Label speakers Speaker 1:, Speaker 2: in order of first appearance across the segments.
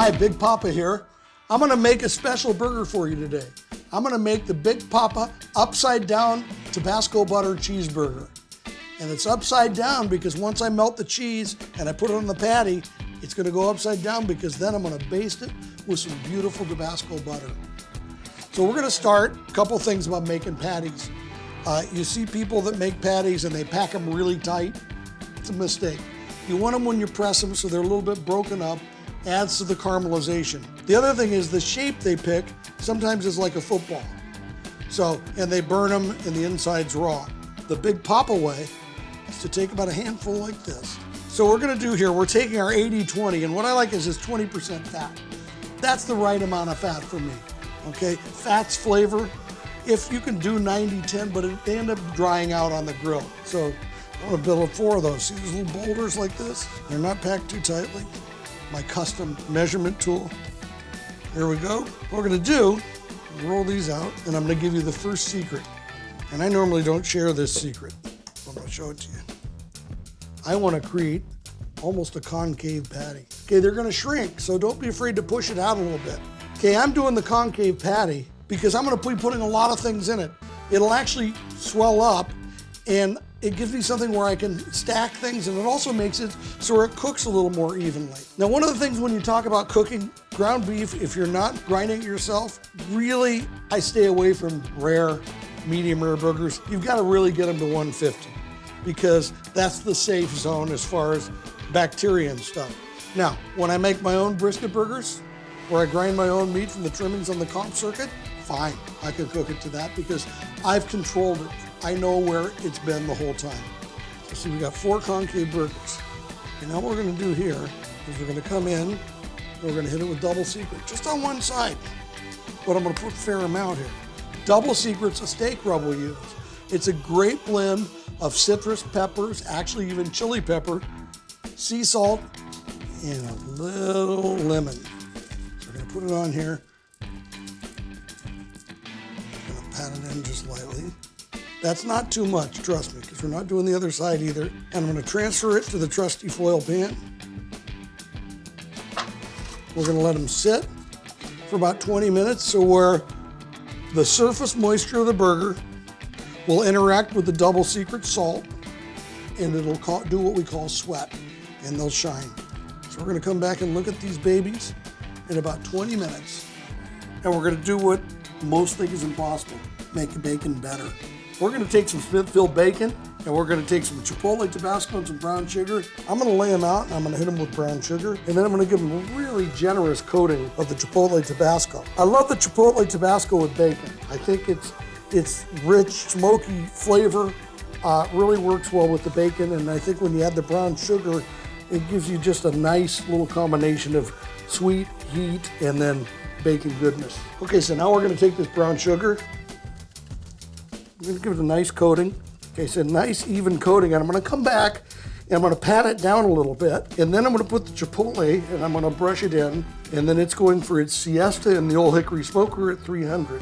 Speaker 1: Hi, Big Poppa here. I'm gonna make a special burger for you today. I'm gonna make the Big Poppa upside down Tabasco butter cheeseburger. And it's upside down because once I melt the cheese and I put it on the patty, it's gonna go upside down because then I'm gonna baste it with some beautiful Tabasco butter. So we're gonna start a couple things about making patties. You see people that make patties and they pack them really tight. It's a mistake. You want them when you press them so they're a little bit broken up. Adds to the caramelization. The other thing is the shape they pick sometimes is like a football. So, and they burn them and the inside's raw. The Big Poppa way is to take about a handful like this. So what we're gonna do here, we're taking our 80-20, and what I like is 20% fat. That's the right amount of fat for me, okay? Fat's flavor. If you can do 90-10, but they end up drying out on the grill. So I'm gonna build 4 of those. See these little boulders like this? They're not packed too tightly. My custom measurement tool. Here we go. What we're gonna do, roll these out, and I'm gonna give you the first secret. And I normally don't share this secret, but I'm gonna show it to you. I wanna create almost a concave patty. Okay, they're gonna shrink, so don't be afraid to push it out a little bit. Okay, I'm doing the concave patty because I'm gonna be putting a lot of things in it. It'll actually swell up, and it gives me something where I can stack things, and it also makes it so it cooks a little more evenly. Now, one of the things when you talk about cooking ground beef, if you're not grinding it yourself, really, I stay away from rare, medium rare burgers. You've got to really get them to 150 because that's the safe zone as far as bacteria and stuff. Now, when I make my own brisket burgers, where I grind my own meat from the trimmings on the comp circuit, fine, I can cook it to that because I've controlled it. I know where it's been the whole time. So see, we got 4 concave burgers. And now what we're gonna do here is we're gonna come in and we're gonna hit it with double secret, just on one side. But I'm gonna put a fair amount here. Double secret's a steak rub we use. It's a great blend of citrus peppers, actually even chili pepper, sea salt, and a little lemon. So we're gonna put it on here. I'm gonna pat it in just lightly. That's not too much, trust me, because we're not doing the other side either. And I'm gonna transfer it to the trusty foil pan. We're gonna let them sit for about 20 minutes so where the surface moisture of the burger will interact with the double secret salt and it'll do what we call sweat, and they'll shine. So we're gonna come back and look at these babies in about 20 minutes. And we're gonna do what most think is impossible, make the bacon better. We're gonna take some Smithfield bacon and we're gonna take some Chipotle Tabasco and some brown sugar. I'm gonna lay them out and I'm gonna hit them with brown sugar, and then I'm gonna give them a really generous coating of the Chipotle Tabasco. I love the Chipotle Tabasco with bacon. I think it's rich, smoky flavor, really works well with the bacon, and I think when you add the brown sugar, it gives you just a nice little combination of sweet, heat, and then bacon goodness. Okay, so now we're gonna take this brown sugar, I'm gonna give it a nice coating. Okay, so nice even coating, and I'm gonna come back and I'm gonna pat it down a little bit, and then I'm gonna put the Chipotle and I'm gonna brush it in, and then it's going for its siesta in the old hickory smoker at 300.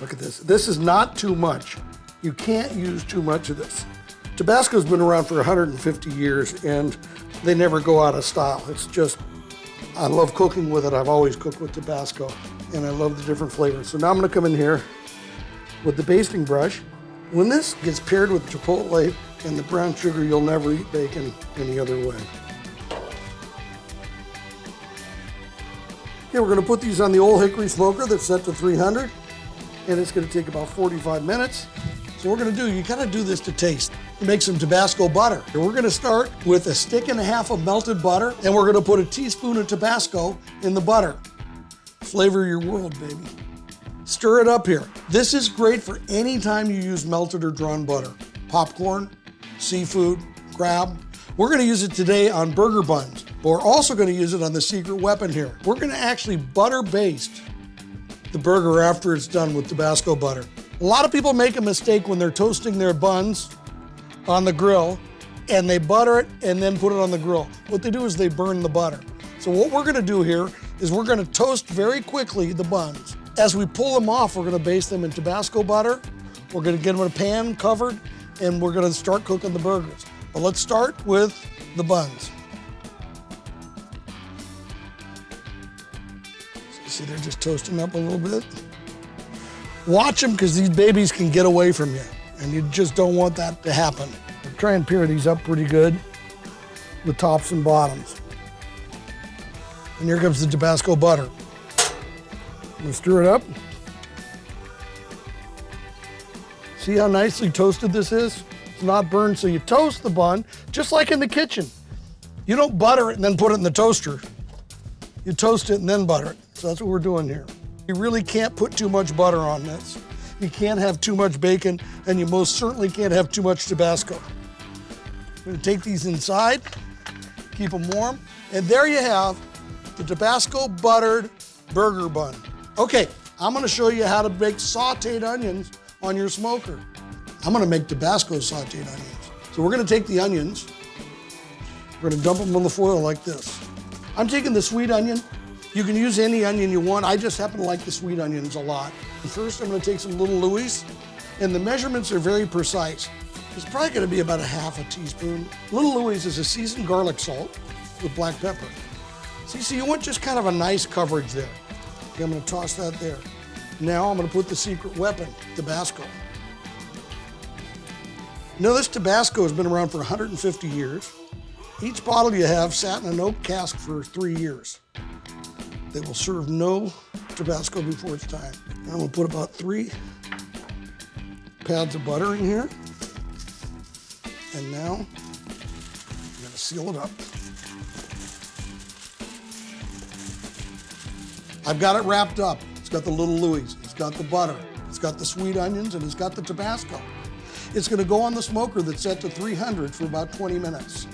Speaker 1: Look at this. This is not too much. You can't use too much of this. Tabasco's been around for 150 years and they never go out of style. It's just, I love cooking with it. I've always cooked with Tabasco, and I love the different flavors. So now I'm gonna come in here with the basting brush. When this gets paired with Chipotle and the brown sugar, you'll never eat bacon any other way. Okay, we're gonna put these on the old hickory smoker that's set to 300, and it's gonna take about 45 minutes. So what we're gonna do, you gotta do this to taste. Make some Tabasco butter. And we're gonna start with a stick and a half of melted butter, and we're gonna put a teaspoon of Tabasco in the butter. Flavor your world, baby. Stir it up here. This is great for any time you use melted or drawn butter. Popcorn, seafood, crab. We're gonna use it today on burger buns, but we're also gonna use it on the secret weapon here. We're gonna actually butter baste the burger after it's done with Tabasco butter. A lot of people make a mistake when they're toasting their buns on the grill and they butter it and then put it on the grill. What they do is they burn the butter. So what we're gonna do here is we're gonna toast very quickly the buns. As we pull them off, we're gonna baste them in Tabasco butter. We're gonna get them in a pan covered, and we're gonna start cooking the burgers. But let's start with the buns. See, they're just toasting up a little bit. Watch them, because these babies can get away from you, and you just don't want that to happen. We'll try and pure these up pretty good with tops and bottoms. And here comes the Tabasco butter. We'll stir it up. See how nicely toasted this is? It's not burned, so you toast the bun, just like in the kitchen. You don't butter it and then put it in the toaster. You toast it and then butter it. So that's what we're doing here. You really can't put too much butter on this. You can't have too much bacon, and you most certainly can't have too much Tabasco. I'm gonna take these inside, keep them warm, and there you have the Tabasco buttered burger bun. Okay, I'm gonna show you how to make sauteed onions on your smoker. I'm gonna make Tabasco sauteed onions. So we're gonna take the onions, we're gonna dump them on the foil like this. I'm taking the sweet onion. You can use any onion you want. I just happen to like the sweet onions a lot. And first, I'm gonna take some little Louis, and the measurements are very precise. It's probably gonna be about a half a teaspoon. Little Louis is a seasoned garlic salt with black pepper. See, so you want just kind of a nice coverage there. Okay, I'm gonna toss that there. Now I'm gonna put the secret weapon, Tabasco. You know, this Tabasco has been around for 150 years. Each bottle you have sat in an oak cask for 3 years. They will serve no Tabasco before it's time. And I'm gonna put about 3 pads of butter in here. And now I'm gonna seal it up. I've got it wrapped up. It's got the little Louis, it's got the butter, it's got the sweet onions, and it's got the Tabasco. It's gonna go on the smoker that's set to 300 for about 20 minutes.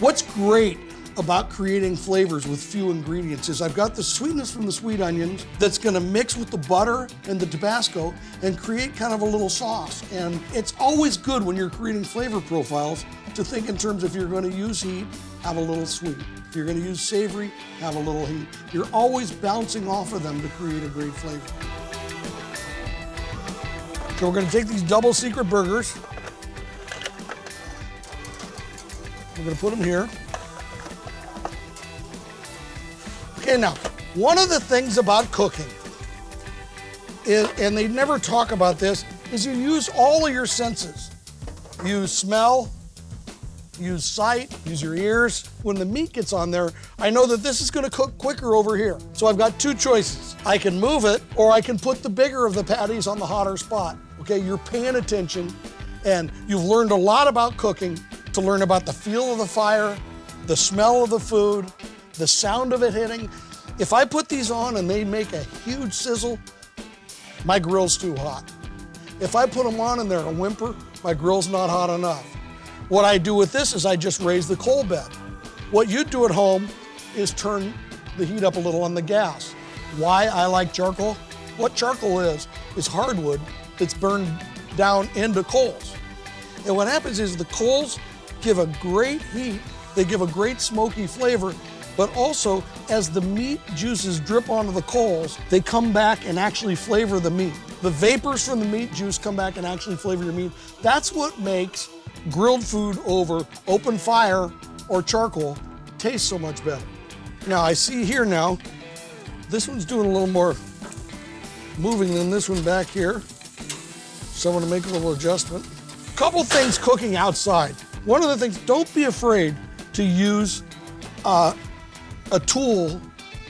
Speaker 1: What's great about creating flavors with few ingredients is I've got the sweetness from the sweet onions that's gonna mix with the butter and the Tabasco and create kind of a little sauce. And it's always good when you're creating flavor profiles to think in terms of if you're gonna use heat, have a little sweet. If you're gonna use savory, have a little heat. You're always bouncing off of them to create a great flavor. So we're gonna take these double secret burgers. We're gonna put them here. Okay, now, one of the things about cooking is, and they never talk about this, is you use all of your senses. Use smell, use sight, use your ears. When the meat gets on there, I know that this is gonna cook quicker over here. So I've got 2 choices. I can move it, or I can put the bigger of the patties on the hotter spot. Okay, you're paying attention, and you've learned a lot about cooking to learn about the feel of the fire, the smell of the food, the sound of it hitting. If I put these on and they make a huge sizzle, my grill's too hot. If I put them on and they're a whimper, my grill's not hot enough. What I do with this is I just raise the coal bed. What you do at home is turn the heat up a little on the gas. Why I like charcoal? What charcoal is hardwood that's burned down into coals. And what happens is the coals give a great heat, they give a great smoky flavor, but also as the meat juices drip onto the coals, they come back and actually flavor the meat. The vapors from the meat juice come back and actually flavor your meat. That's what makes grilled food over open fire or charcoal taste so much better. Now I see here now, this one's doing a little more moving than this one back here. So I'm gonna make a little adjustment. Couple things cooking outside. One of the things, don't be afraid to use a tool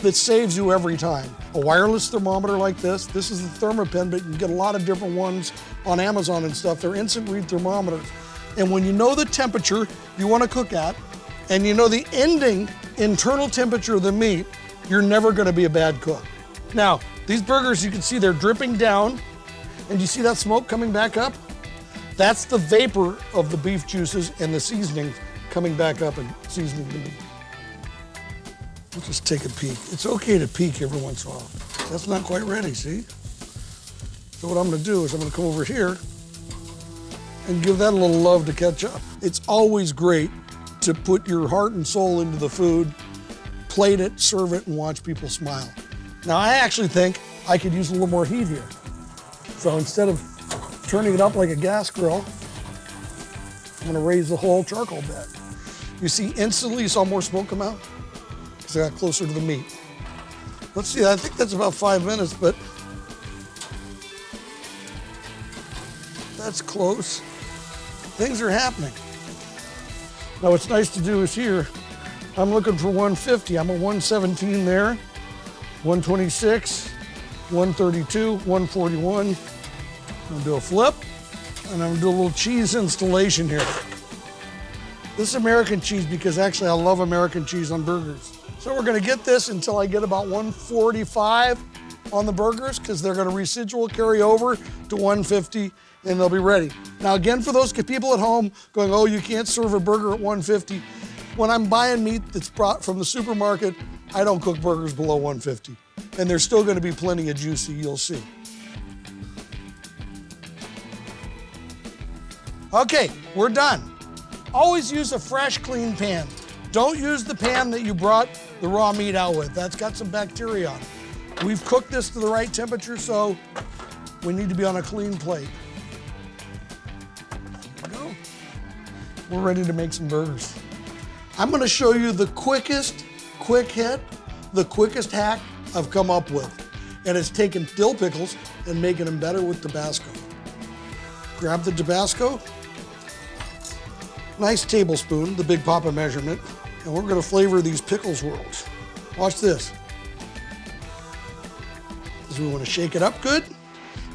Speaker 1: that saves you every time. A wireless thermometer like this. This is the Thermapen, but you can get a lot of different ones on Amazon and stuff. They're instant read thermometers. And when you know the temperature you want to cook at, and you know the ending internal temperature of the meat, you're never going to be a bad cook. Now, these burgers, you can see they're dripping down, and you see that smoke coming back up? That's the vapor of the beef juices and the seasoning coming back up and seasoning the meat. Let's just take a peek. It's okay to peek every once in a while. That's not quite ready, see? So what I'm gonna do is I'm gonna come over here and give that a little love to catch up. It's always great to put your heart and soul into the food, plate it, serve it, and watch people smile. Now, I actually think I could use a little more heat here. So instead of turning it up like a gas grill, I'm gonna raise the whole charcoal bed. You see, instantly you saw more smoke come out because I got closer to the meat. Let's see, I think that's about 5 minutes, but that's close. Things are happening. Now what's nice to do is here, I'm looking for 150. I'm at 117 there, 126, 132, 141. I'm gonna do a flip, and I'm gonna do a little cheese installation here. This is American cheese because actually I love American cheese on burgers. So we're gonna get this until I get about 145 on the burgers because they're gonna residual carry over to 150 and they'll be ready. Now again, for those people at home going, oh, you can't serve a burger at 150. When I'm buying meat that's brought from the supermarket, I don't cook burgers below 150. And there's still gonna be plenty of juicy, you'll see. Okay, we're done. Always use a fresh, clean pan. Don't use the pan that you brought the raw meat out with. That's got some bacteria on it. We've cooked this to the right temperature, so we need to be on a clean plate. There we go. We're ready to make some burgers. I'm gonna show you the quickest quick hit, the quickest hack I've come up with. And it's taking dill pickles and making them better with Tabasco. Grab the Tabasco, nice tablespoon, the Big Poppa measurement, and we're gonna flavor these pickle swirls. Watch this. Because we wanna shake it up good,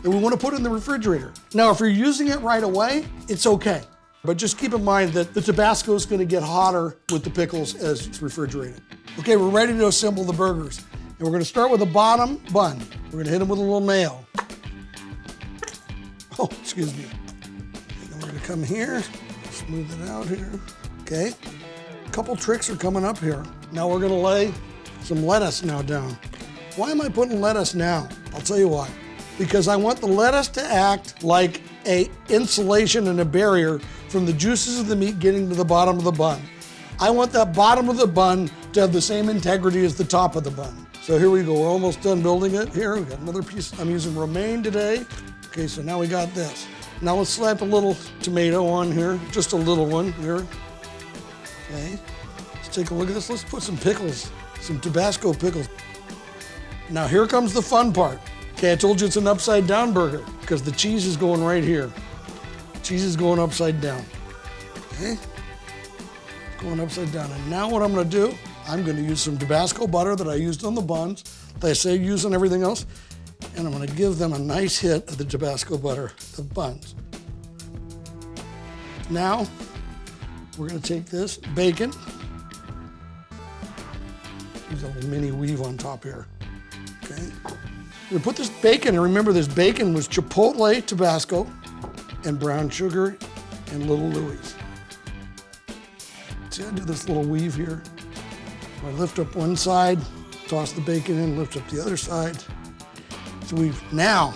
Speaker 1: and we wanna put it in the refrigerator. Now, if you're using it right away, it's okay. But just keep in mind that the Tabasco is gonna get hotter with the pickles as it's refrigerated. Okay, we're ready to assemble the burgers. And we're gonna start with the bottom bun. We're gonna hit them with a little nail. Oh, excuse me. And we're gonna come here, smooth it out here. Okay, a couple tricks are coming up here. Now we're gonna lay some lettuce now down. Why am I putting lettuce now? I'll tell you why. Because I want the lettuce to act like a insulation and a barrier from the juices of the meat getting to the bottom of the bun. I want that bottom of the bun to have the same integrity as the top of the bun. So here we go, we're almost done building it. Here, we got another piece. I'm using romaine today. Okay, so now we got this. Now let's slap a little tomato on here, just a little one here. Okay, let's take a look at this. Let's put some pickles, some Tabasco pickles. Now here comes the fun part. Okay, I told you it's an upside down burger because the cheese is going right here. Cheese is going upside down. Okay, going upside down. And now what I'm gonna do, I'm gonna use some Tabasco butter that I used on the buns, that I say use on everything else, and I'm gonna give them a nice hit of the Tabasco butter, the buns. Now, we're gonna take this bacon, use a little mini weave on top here, okay? We're gonna put this bacon, and remember this bacon was Chipotle Tabasco and brown sugar and Little Louis. See, I do this little weave here. I lift up one side, toss the bacon in, lift up the other side. So now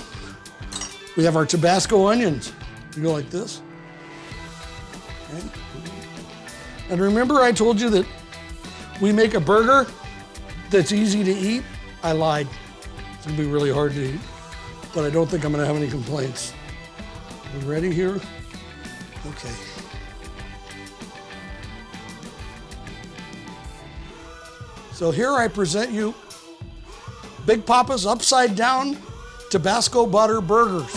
Speaker 1: we have our Tabasco onions. We go like this. Okay. And remember I told you that we make a burger that's easy to eat? I lied. It's gonna be really hard to eat, but I don't think I'm gonna have any complaints. We ready here? Okay. So here I present you Big Poppa's upside down Tabasco butter burgers.